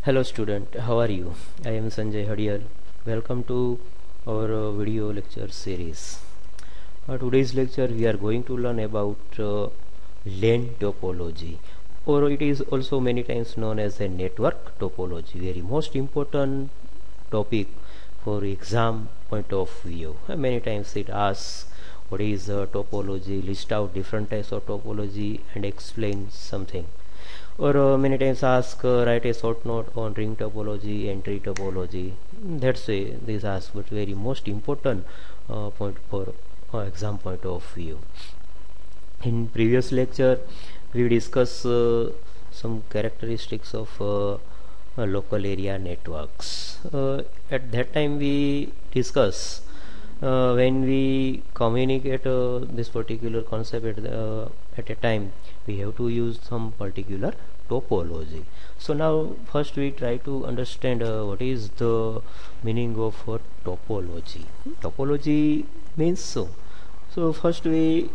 Hello student, how are you? I am Sanjay Hadiyal. Welcome to our video lecture series. Today's lecture we are going to learn about LAN topology, or it is also many times known as a network topology. Very most important topic for exam point of view. Many times it asks what is topology, list out different types of topology and explain something, or many times ask write a short note on ring topology and tree topology. That's why this asks, but very most important point for exam point of view. In previous lecture we discussed some characteristics of local area networks. At that time we discuss when we communicate this particular concept at a time, we have to use some particular topology. So now first we try to understand what is the meaning of topology. Topology means so first we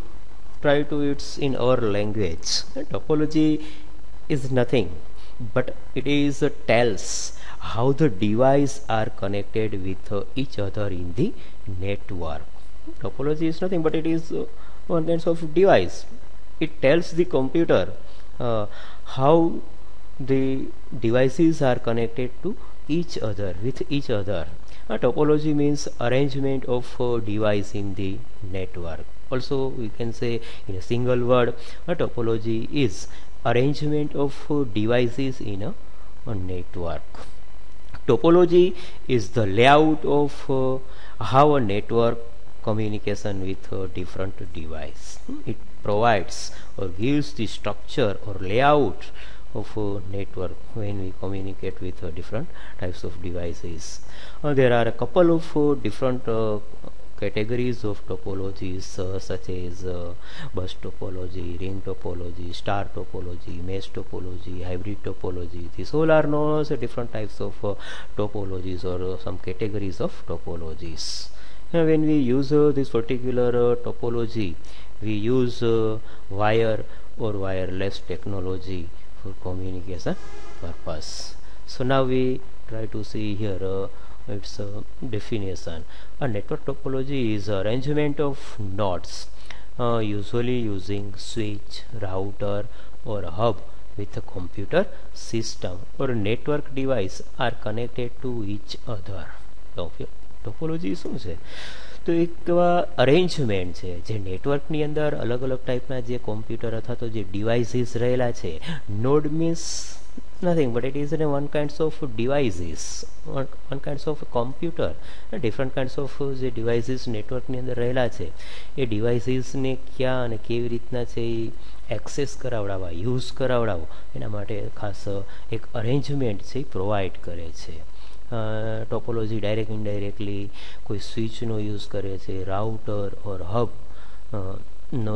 try to it's in our language. Topology is nothing but it is tells how the devices are connected with each other in the network. Topology is nothing but it is one kind of device. It tells the computer how the devices are connected to each other with each other. Topology means arrangement of device in the network. Also we can say in a single word, a topology is arrangement of devices in a network. Topology is the layout of how a network communication with a different device. It provides or gives the structure or layout of a network when we communicate with different types of devices. There are a couple of different categories of topologies such as bus topology, ring topology, star topology, mesh topology, hybrid topology. These all are known as different types of topologies or some categories of topologies. When we use this particular topology, we use wire or wireless technology for communication purpose. So now we try to see here its definition. A network topology is arrangement of nodes, usually using switch, router or hub with a computer system or network device are connected to each other. Topology શું છે? તો એક arrangement છે જે નેટવર્કની અંદર અલગ અલગ ટાઈપના જે કોમ્પ્યુટર અથવા તો જે ડિવાઇસીસ રહેલા છે. Node means nothing but it is one kinds of devices, one kinds of computer, different kinds of જે devices નેટવર્કની અંદર રહેલા છે એ ડિવાઇસીસને ક્યાં અને કેવી રીતના છે એ એક્સેસ કરાવડાવવા, યુઝ કરાવડાવો એના માટે ખાસ એક અરેન્જમેન્ટ છે એ પ્રોવાઈડ કરે છે. ટોપોલોજી ડાયરેક્ટ ઇનડાયરેક્ટલી કોઈ સ્વિચનો યુઝ કરે છે, રાઉટર ઓર હબ નો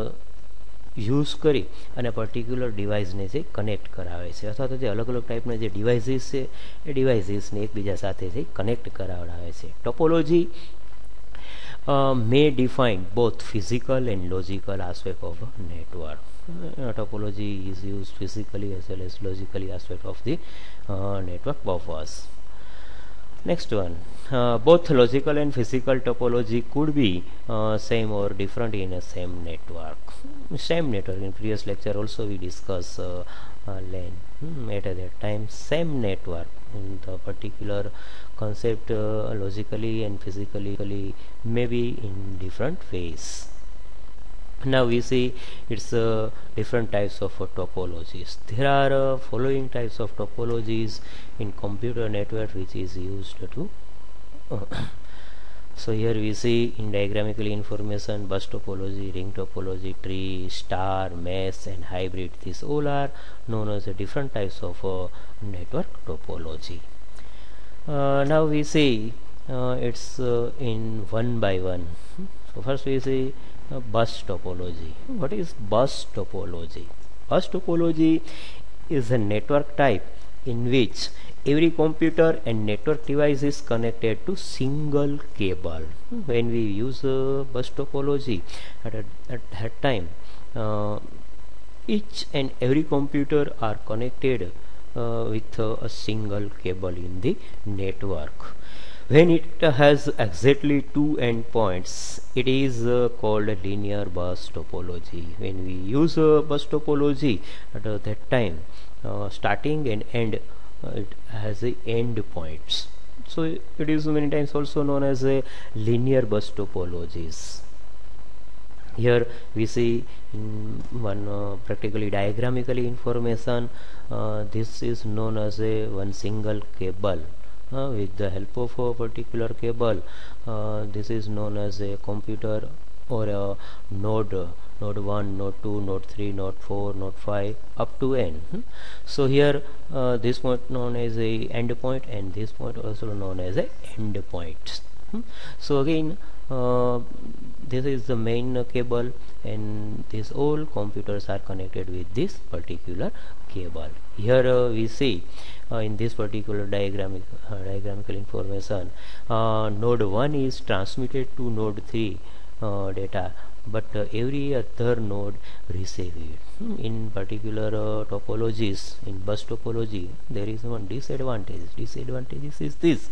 યુઝ કરી અને પર્ટિક્યુલર ડિવાઇસને જે કનેક્ટ કરાવે છે અથવા તો જે અલગ અલગ ટાઈપના જે ડિવાઇસીસ છે એ ડિવાઇસીસને એકબીજા સાથે જે કનેક્ટ કરાવડાવે છે. Topology may define both physical and logical aspect of a network. Topology is used physically as well as logically aspect of the network buffers. Next one, both logical and physical topology could be same or different in a same network. Same network, in previous lecture also we discussed LAN. At that time same network, the particular concept logically and physically may be in different ways. Now we see it's different types of topologies. There are following types of topologies in computer network which is used to so here we see in diagrammatical information bus topology, ring topology, tree, star, mesh and hybrid. These all are known as different types of network topology. Now we see it's in one by one. So first we see bus topology. What is bus topology? Bus topology is a network type in which every computer and network device is connected to single cable. When we use bus topology at that time each and every computer are connected with a single cable in the network. When it has exactly two endpoints, it is called a linear bus topology. When we use bus topology at that time, starting and end, it has a end points. So it is many times also known as a linear bus topologies. Here we see one practically diagrammically information. This is known as a one single cable. With the help of a particular cable, this is known as a computer or a node 1, node 2, node 3, node 4, node 5 up to n. So here this point known as a end point, and this point also known as a end point. So again, this is the main cable, and these all computers are connected with this particular cable. Here we see in this particular diagrammatical information, node 1 is transmitted to node 3 data, but every other node receive it. In particular topologies, in bus topology, there is one disadvantage. Disadvantage is this: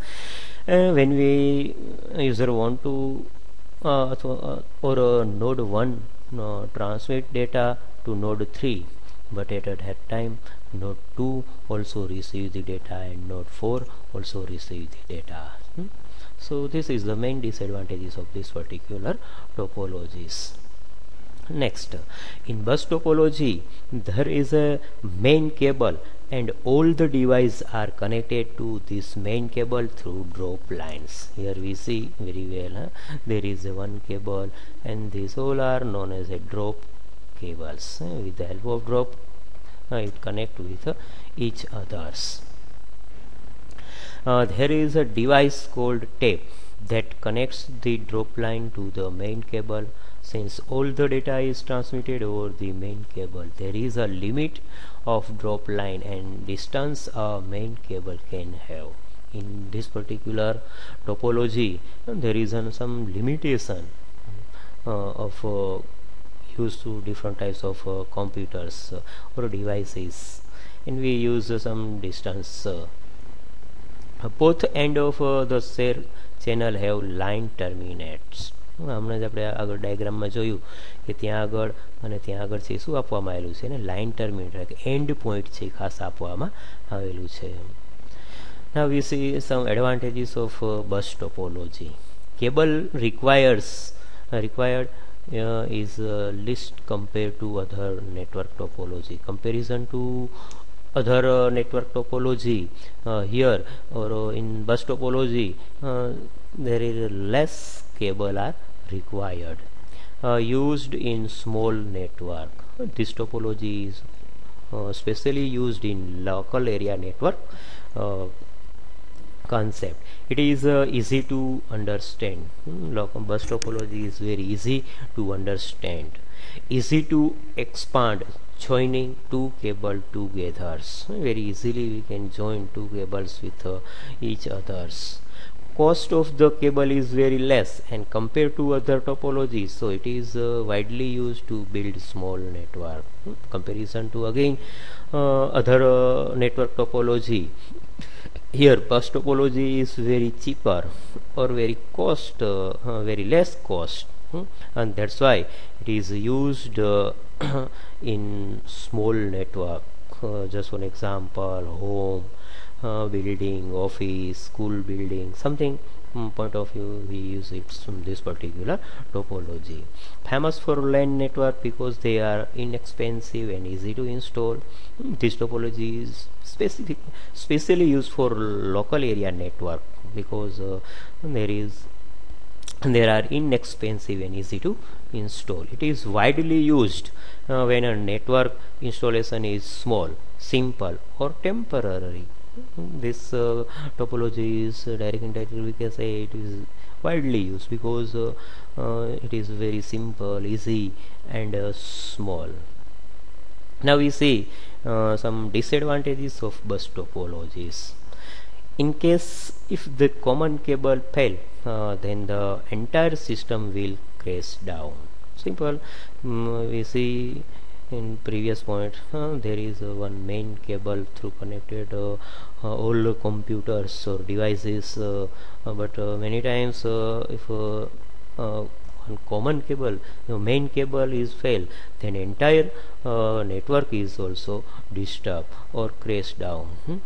when we user want to or node 1 transmit data to node 3, but at that time node 2 also receive the data and node 4 also receive the data. So this is the main disadvantages of this particular topologies. Next, in bus topology, there is a main cable and all the devices are connected to this main cable through drop lines. Here we see very well, there is a one cable, and these all are known as a drop cables. With the help of drop, it connect with each others. There is a device called tape that connects the drop line to the main cable. Since all the data is transmitted over the main cable, there is a limit of drop line and distance a main cable can have. In this particular topology, there is some limitation of use to different types of computers or devices, and we use some distance. Both end of the share channel have line terminates. હમણાં જ આપણે આગળ ડાયાગ્રામમાં જોયું કે ત્યાં આગળ અને ત્યાં આગળ છે શું આપવામાં આવેલું છે ને લાઇન ટર્મિનેટર એન્ડ પોઈન્ટ છે ખાસ આપવામાં આવેલું છે. Now we see some advantages of bus topology. Cable required is least compared to other network topology. Comparison to other network topology, here or in bus topology, there is less cable are required. Used in small network. This topology is specially used in local area network concept. It is easy to understand. Bus topology is very easy to understand. Easy to expand, joining two cable together. Very easily we can join two cables with each others. Cost of the cable is very less and compared to other topologies, so it is widely used to build small network. Comparison to again other network topology, here bus topology is very cheaper or very very less cost, and that's why it is used in small network. Just one example, home, building, office, school building, something point of view we use it from this particular topology. Famous for LAN network because they are inexpensive and easy to install. This topology is specially used for local area network because there are inexpensive and easy to install. It is widely used when a network installation is small, simple or temporary. This topology is direct indirectly we can say it is widely used because it is very simple, easy and small. Now we see some disadvantages of bus topologies. In case if the common cable fail, then the entire system will crash down. Simple. We see in previous point, there is one main cable through connected all computers or devices, but many times if one common cable, the main cable is fail, then entire network is also disturbed or crash down.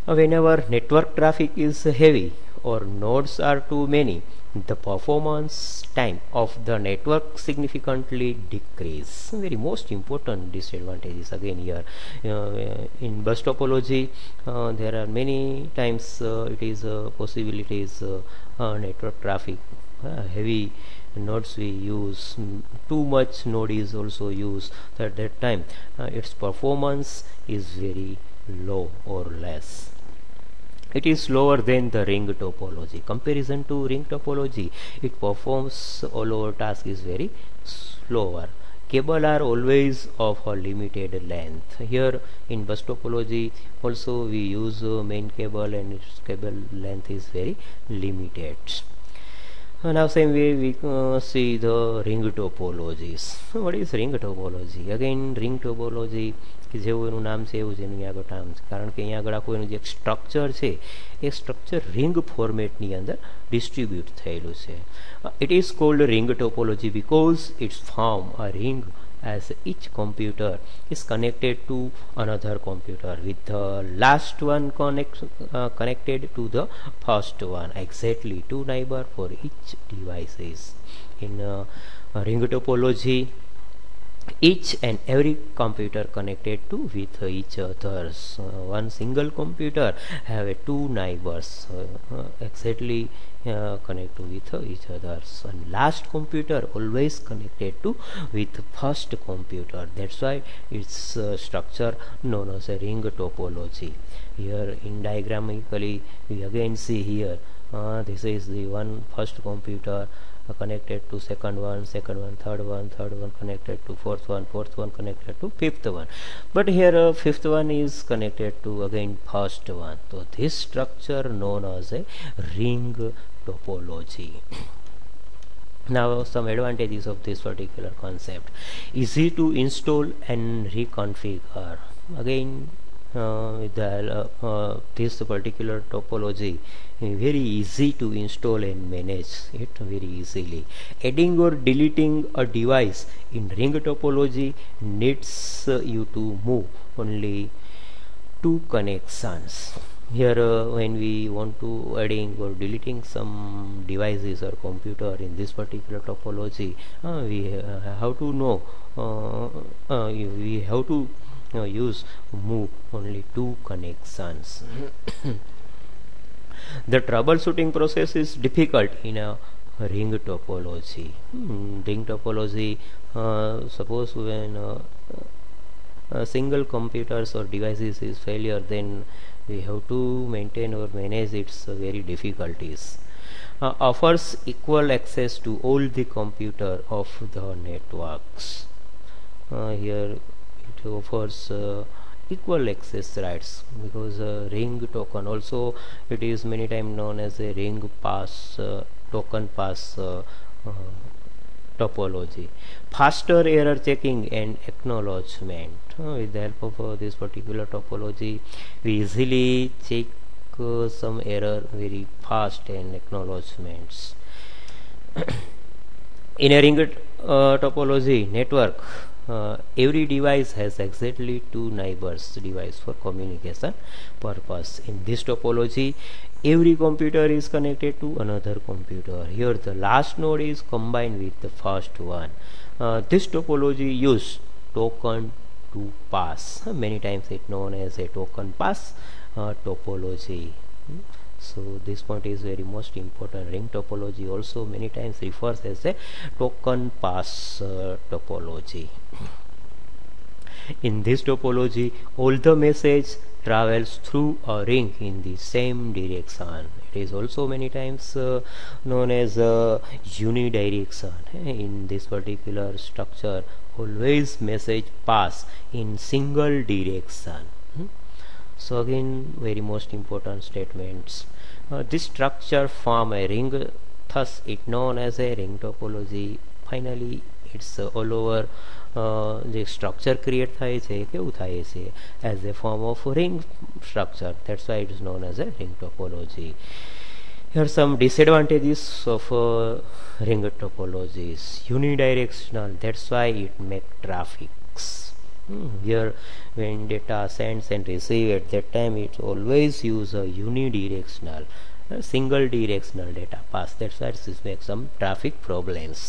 Whenever network traffic is heavy or nodes are too many, the performance time of the network significantly decrease. Very most important disadvantages again here. In bus topology, there are many times it is possibilities network traffic heavy nodes we use, too much node is also used. At that time its performance is very low or less. It is lower than the ring topology. Comparison to ring topology, it performs all over task is very slower. Cable are always of a limited length. Here in bus topology also we use main cable and its cable length is very limited. Now same way we see the ring topologies. What is ring topology? Again ring topology કે જેવું એનું નામ છે એવું જ એનું આગળ નામ છે, કારણ કે અહીંયા આગળ આખું એનું જે સ્ટ્રક્ચર છે એ સ્ટ્રક્ચર રિંગ ફોર્મેટની અંદર ડિસ્ટ્રીબ્યુટ થયેલું છે. It is called ring topology because it's form a ring as each computer is connected to another computer with the last one connected to the first one, exactly two neighbor for each devices. In ring topology, each and every computer connected to with each others. One single computer have two neighbors exactly connect with each others, and last computer always connected to with first computer. That's why its structure known as a ring topology. Here in diagrammatically we again see here this is the one first computer connected to second one, third one connected to fourth one connected to fifth one, but here fifth one is connected to again first one. So this structure known as a ring topology. Now some advantages of this particular concept: easy to install and reconfigure. Again with this particular topology, very easy to install and manage it very easily. Adding or deleting a device in ring topology needs you to move only two connections. Here when we want to adding or deleting some devices or computer in this particular topology, we have to know we have to use move only two connections. The troubleshooting process is difficult in a ring topology. Ring topology, suppose when single computers or devices is failure, then we have to maintain or manage its very difficulties. Offers equal access to all the computer of the networks. Here it offers equal access rights, because ring token also it is many times known as a ring pass token pass topology. Faster error checking and acknowledgement. With the help of this particular topology we easily check some error very fast and acknowledgements. In a ring topology network, every device has exactly two neighbors device for communication purpose. In this topology every computer is connected to another computer. Here the last node is combined with the first one. This topology use token to pass. Many times it known as a token pass topology. So this point is very most important. Ring topology also many times refers as a token pass topology. In this topology all the message travels through a ring in the same direction. It is also many times known as unidirection. In this particular structure always message pass in single direction. So again very most important statements. This structure form a ring, thus it known as a ring topology. Finally it's all over જે structure create થાય છે એ કેવું થાય છે as a form of ring structure. That's why it is known as a ring topology. Here are some disadvantages of ring topologies. Unidirectional, that's why it make traffics. Here when data sends and receive, at that time it always use a unidirectional, single directional data pass. That's why this makes some traffic problems.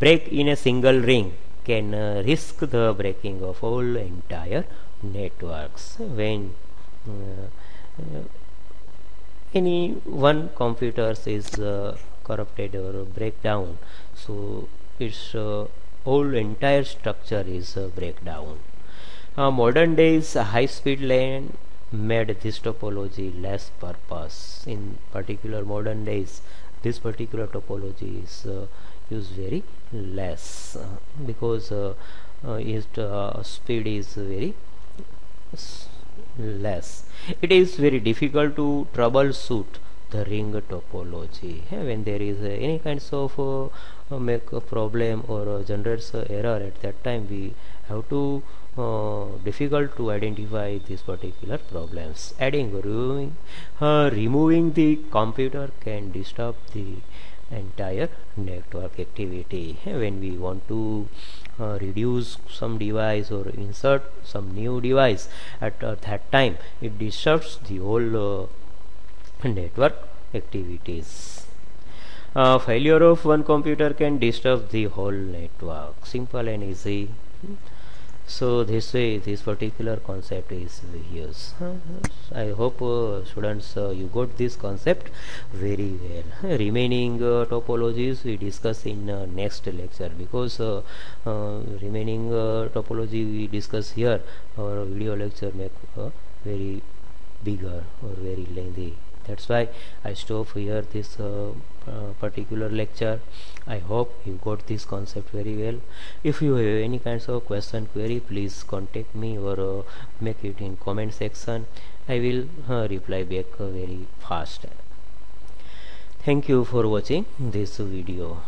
Break in a single ring can risk the breaking of all entire networks. When any one computer is corrupted or breakdown, so its whole entire structure is breakdown. Modern days high speed LAN made this topology less purpose. In particular modern days this particular topology is used very less because its speed is very less. It is very difficult to troubleshoot the ring topology. When there is any kinds of make a problem or generates error, at that time we have to difficult to identify these particular problems. Adding removing the computer can disturb the entire network activity. When we want to reduce some device or insert some new device, at that time it disturbs the whole network activities. Failure of one computer can disturb the whole network. Simple and easy. So this way this particular concept is used. I hope students you got this concept very well. Remaining topologies we discuss in next lecture, because remaining topology we discuss here, our video lecture make very bigger or very lengthy. That's why I stop here this particular lecture. I hope you got this concept very well. If you have any kinds of question query, please contact me or make it in comment section. I will reply back very fast. Thank you for watching this video.